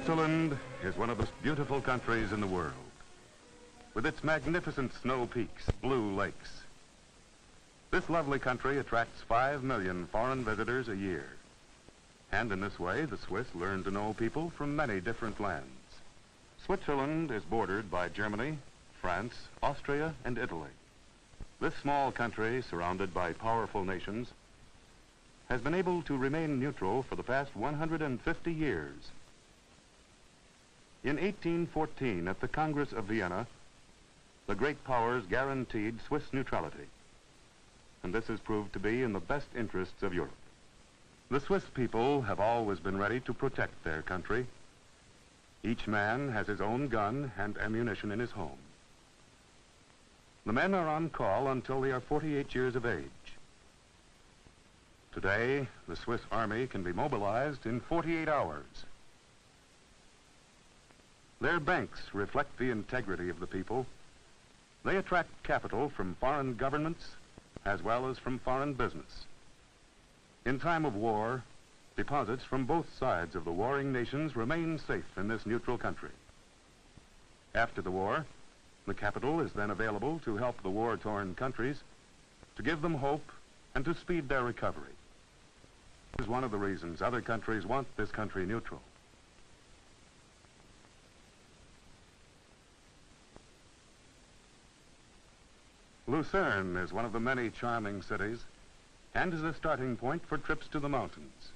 Switzerland is one of the most beautiful countries in the world, with its magnificent snow peaks, blue lakes. This lovely country attracts 5 million foreign visitors a year. And in this way, the Swiss learn to know people from many different lands. Switzerland is bordered by Germany, France, Austria, and Italy. This small country, surrounded by powerful nations, has been able to remain neutral for the past 150 years. In 1814, at the Congress of Vienna, the great powers guaranteed Swiss neutrality, and this has proved to be in the best interests of Europe. The Swiss people have always been ready to protect their country. Each man has his own gun and ammunition in his home. The men are on call until they are 48 years of age. Today, the Swiss Army can be mobilized in 48 hours. Their banks reflect the integrity of the people. They attract capital from foreign governments as well as from foreign business. In time of war, deposits from both sides of the warring nations remain safe in this neutral country. After the war, the capital is then available to help the war-torn countries, to give them hope and to speed their recovery. This is one of the reasons other countries want this country neutral. Lucerne is one of the many charming cities and is a starting point for trips to the mountains.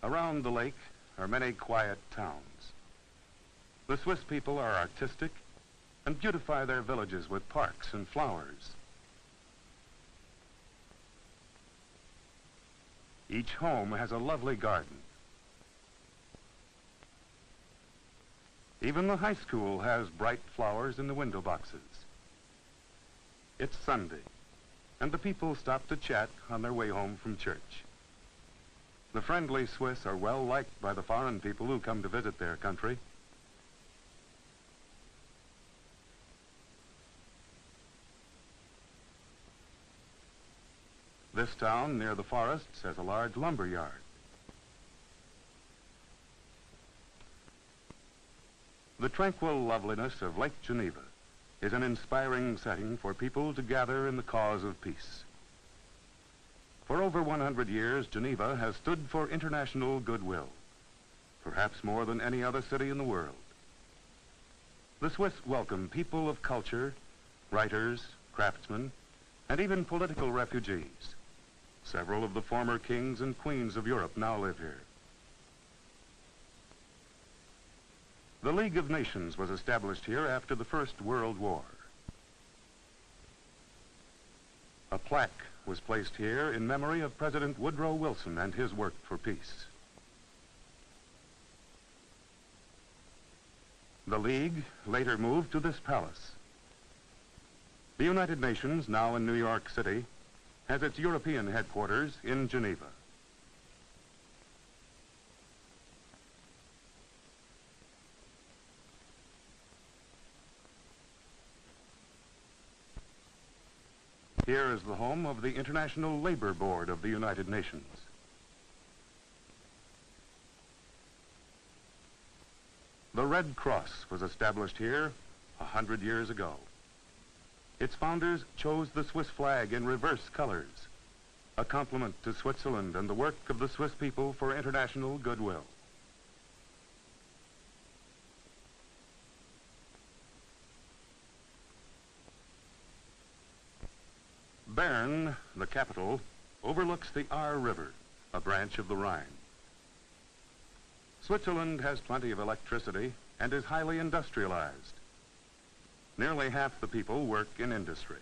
Around the lake are many quiet towns. The Swiss people are artistic and beautify their villages with parks and flowers. Each home has a lovely garden. Even the high school has bright flowers in the window boxes. It's Sunday, and the people stop to chat on their way home from church. The friendly Swiss are well liked by the foreign people who come to visit their country. This town near the forests has a large lumber yard. The tranquil loveliness of Lake Geneva is an inspiring setting for people to gather in the cause of peace. For over 100 years, Geneva has stood for international goodwill, perhaps more than any other city in the world. The Swiss welcome people of culture, writers, craftsmen, and even political refugees. Several of the former kings and queens of Europe now live here. The League of Nations was established here after the First World War. A plaque was placed here in memory of President Woodrow Wilson and his work for peace. The League later moved to this palace. The United Nations, now in New York City, has its European headquarters in Geneva. Here is the home of the International Labor Board of the United Nations. The Red Cross was established here 100 years ago. Its founders chose the Swiss flag in reverse colors, a compliment to Switzerland and the work of the Swiss people for international goodwill. Bern, the capital, overlooks the Aar River, a branch of the Rhine. Switzerland has plenty of electricity and is highly industrialized. Nearly half the people work in industry.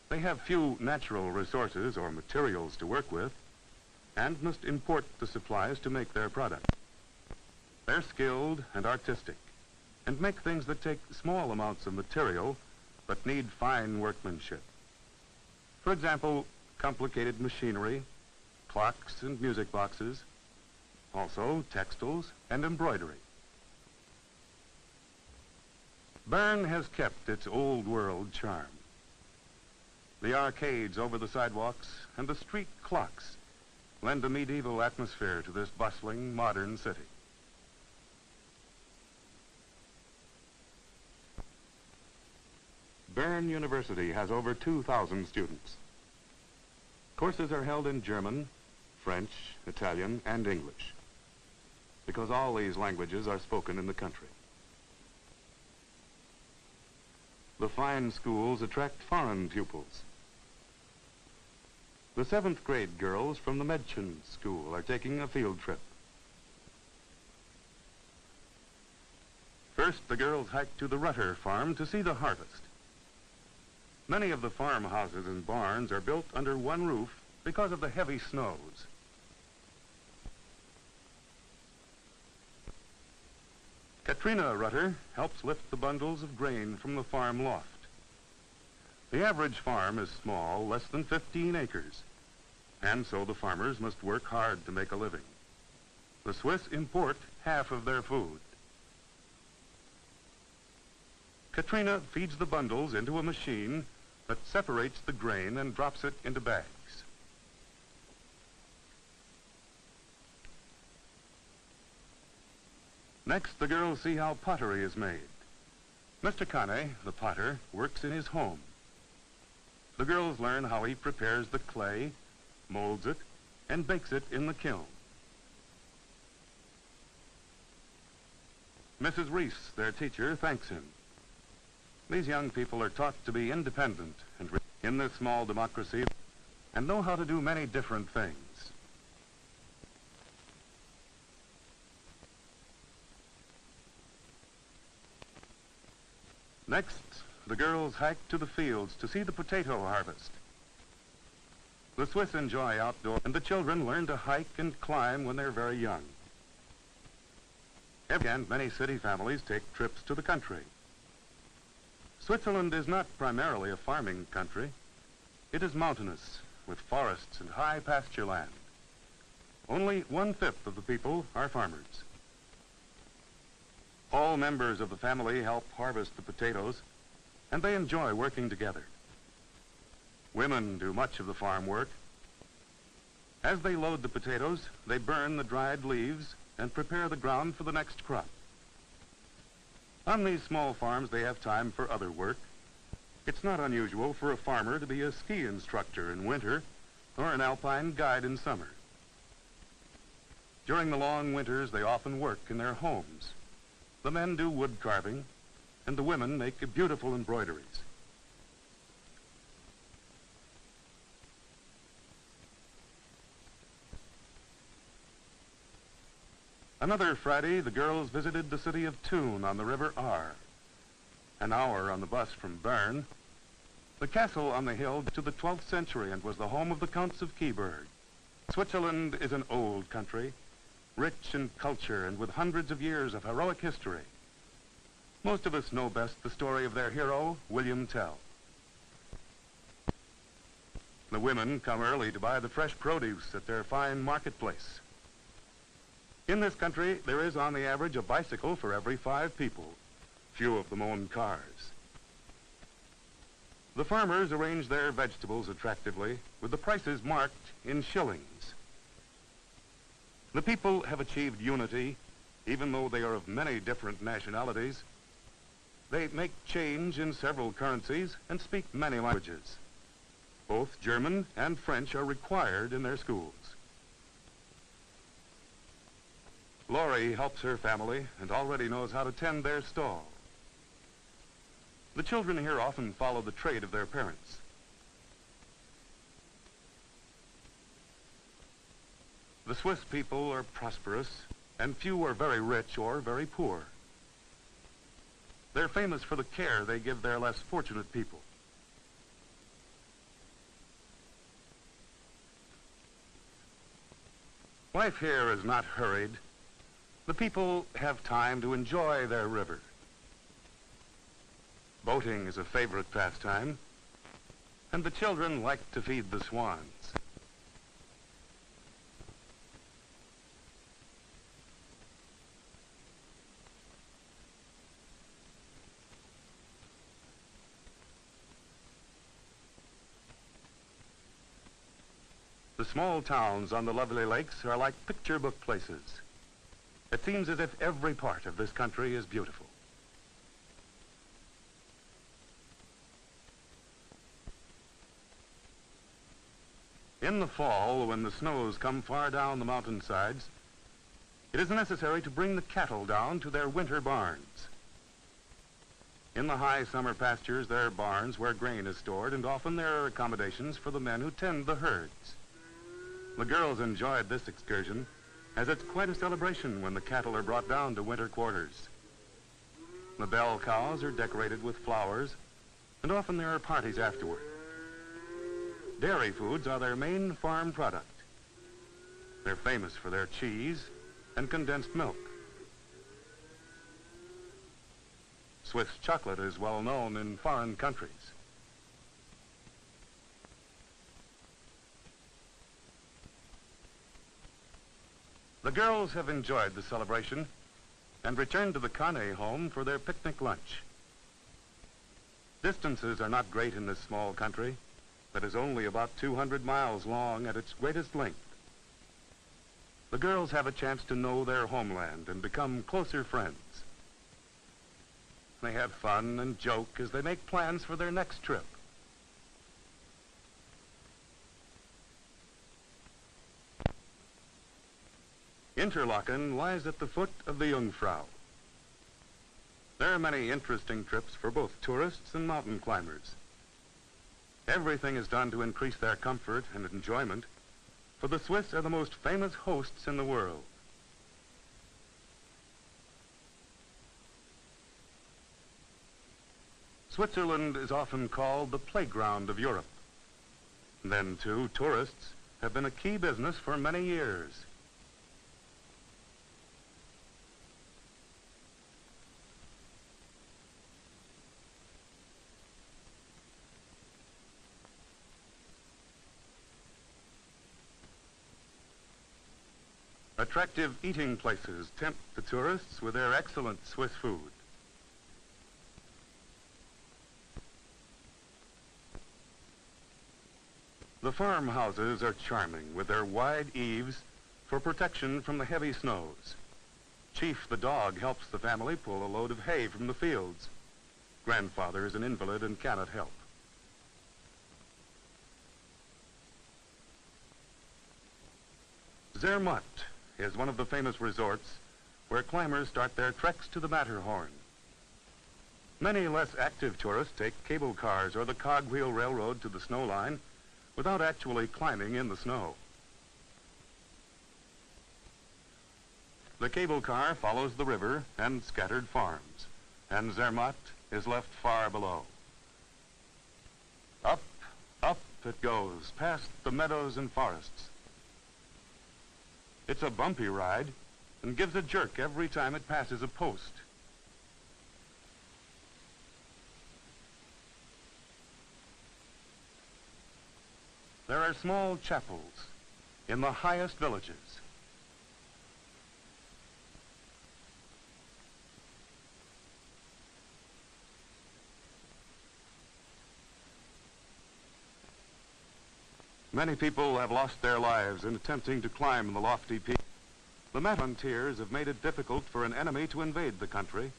They have few natural resources or materials to work with and must import the supplies to make their product. They're skilled and artistic and make things that take small amounts of material but need fine workmanship. For example, complicated machinery, clocks and music boxes, also textiles and embroidery. Bern has kept its old world charm. The arcades over the sidewalks and the street clocks lend a medieval atmosphere to this bustling, modern city. Bern University has over 2,000 students. Courses are held in German, French, Italian, and English, because all these languages are spoken in the country. The fine schools attract foreign pupils. The 7th grade girls from the Meiyang School are taking a field trip. First, the girls hike to the Rutter farm to see the harvest. Many of the farmhouses and barns are built under one roof because of the heavy snows. Katrina Rutter helps lift the bundles of grain from the farm loft. The average farm is small, less than 15 acres, and so the farmers must work hard to make a living. The Swiss import half of their food. Katrina feeds the bundles into a machine that separates the grain and drops it into bags. Next, the girls see how pottery is made. Mr. Kane, the potter, works in his home. The girls learn how he prepares the clay, molds it, and bakes it in the kiln. Mrs. Reese, their teacher, thanks him. These young people are taught to be independent and in this small democracy and know how to do many different things. Next, the girls hike to the fields to see the potato harvest. The Swiss enjoy outdoors, and the children learn to hike and climb when they're very young. And many city families take trips to the country. Switzerland is not primarily a farming country. It is mountainous, with forests and high pasture land. Only 1/5 of the people are farmers. All members of the family help harvest the potatoes, and they enjoy working together. Women do much of the farm work. As they load the potatoes, they burn the dried leaves and prepare the ground for the next crop. On these small farms, they have time for other work. It's not unusual for a farmer to be a ski instructor in winter or an alpine guide in summer. During the long winters, they often work in their homes. The men do wood carving, and the women make beautiful embroideries. Another Friday, the girls visited the city of Thun on the River Aar. An hour on the bus from Bern. The castle on the hill to the 12th century and was the home of the Counts of Keyburg. Switzerland is an old country, rich in culture and with hundreds of years of heroic history. Most of us know best the story of their hero, William Tell. The women come early to buy the fresh produce at their fine marketplace. In this country, there is on the average a bicycle for every 5 people. Few of them own cars. The farmers arrange their vegetables attractively with the prices marked in shillings. The people have achieved unity, even though they are of many different nationalities. They make change in several currencies and speak many languages. Both German and French are required in their schools. Laurie helps her family and already knows how to tend their stall. The children here often follow the trade of their parents. The Swiss people are prosperous, and few are very rich or very poor. They're famous for the care they give their less fortunate people. Life here is not hurried. The people have time to enjoy their river. Boating is a favorite pastime, and the children like to feed the swans. The small towns on the lovely lakes are like picture book places. It seems as if every part of this country is beautiful. In the fall, when the snows come far down the mountainsides, it is necessary to bring the cattle down to their winter barns. In the high summer pastures, there are barns where grain is stored, and often there are accommodations for the men who tend the herds. The girls enjoyed this excursion, as it's quite a celebration when the cattle are brought down to winter quarters. The bell cows are decorated with flowers, and often there are parties afterward. Dairy foods are their main farm product. They're famous for their cheese and condensed milk. Swiss chocolate is well known in foreign countries. The girls have enjoyed the celebration and returned to the Carnet home for their picnic lunch. Distances are not great in this small country that is only about 200 miles long at its greatest length. The girls have a chance to know their homeland and become closer friends. They have fun and joke as they make plans for their next trip. Interlaken lies at the foot of the Jungfrau. There are many interesting trips for both tourists and mountain climbers. Everything is done to increase their comfort and enjoyment, for the Swiss are the most famous hosts in the world. Switzerland is often called the playground of Europe. Then, too, tourists have been a key business for many years. Attractive eating places tempt the tourists with their excellent Swiss food. The farmhouses are charming with their wide eaves for protection from the heavy snows. Chief the dog helps the family pull a load of hay from the fields. Grandfather is an invalid and cannot help. Zermatt is one of the famous resorts where climbers start their treks to the Matterhorn. Many less active tourists take cable cars or the cogwheel railroad to the snow line without actually climbing in the snow. The cable car follows the river and scattered farms, and Zermatt is left far below. Up, up it goes, past the meadows and forests. It's a bumpy ride and gives a jerk every time it passes a post. There are small chapels in the highest villages. Many people have lost their lives in attempting to climb the lofty peak. The frontiers have made it difficult for an enemy to invade the country.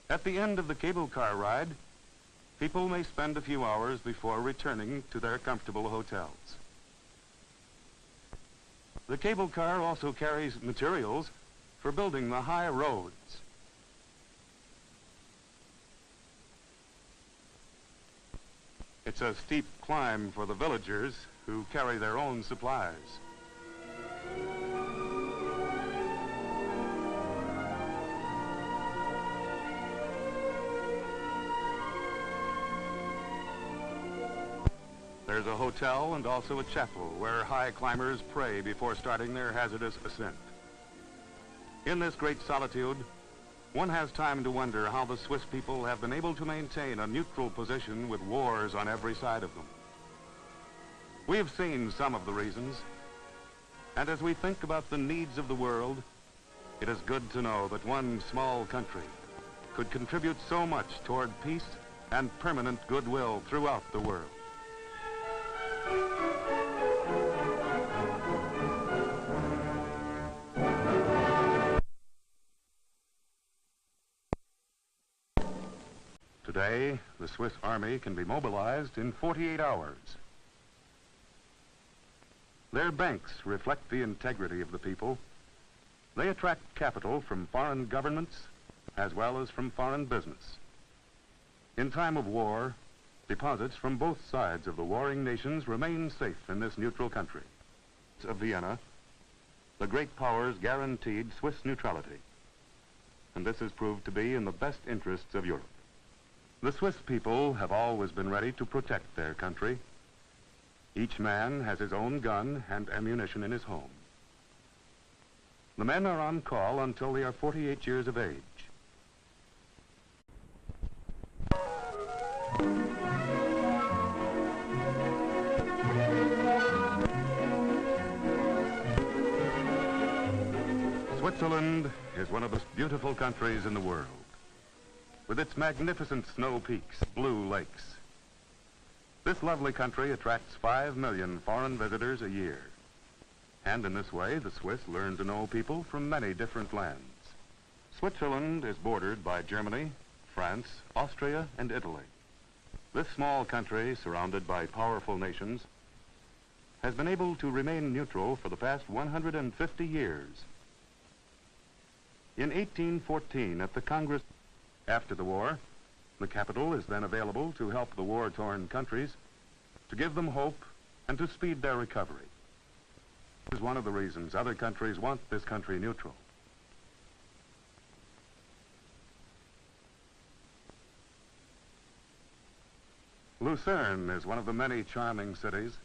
At the end of the cable car ride, people may spend a few hours before returning to their comfortable hotels. The cable car also carries materials for building the high roads. It's a steep climb for the villagers who carry their own supplies. There's a hotel and also a chapel where high climbers pray before starting their hazardous ascent. In this great solitude, one has time to wonder how the Swiss people have been able to maintain a neutral position with wars on every side of them. We have seen some of the reasons, and as we think about the needs of the world, it is good to know that one small country could contribute so much toward peace and permanent goodwill throughout the world. Today, the Swiss Army can be mobilized in 48 hours. Their banks reflect the integrity of the people. They attract capital from foreign governments as well as from foreign business. In time of war, deposits from both sides of the warring nations remain safe in this neutral country. Of Vienna, the great powers guaranteed Swiss neutrality, and this has proved to be in the best interests of Europe. The Swiss people have always been ready to protect their country. Each man has his own gun and ammunition in his home. The men are on call until they are 48 years of age. Switzerland is one of the most beautiful countries in the world, with its magnificent snow peaks, blue lakes. This lovely country attracts 5 million foreign visitors a year. And in this way, the Swiss learn to know people from many different lands. Switzerland is bordered by Germany, France, Austria, and Italy. This small country, surrounded by powerful nations, has been able to remain neutral for the past 150 years. In 1814, at the Congress, after the war, the capital is then available to help the war-torn countries, to give them hope and to speed their recovery. This is one of the reasons other countries want this country neutral. Lucerne is one of the many charming cities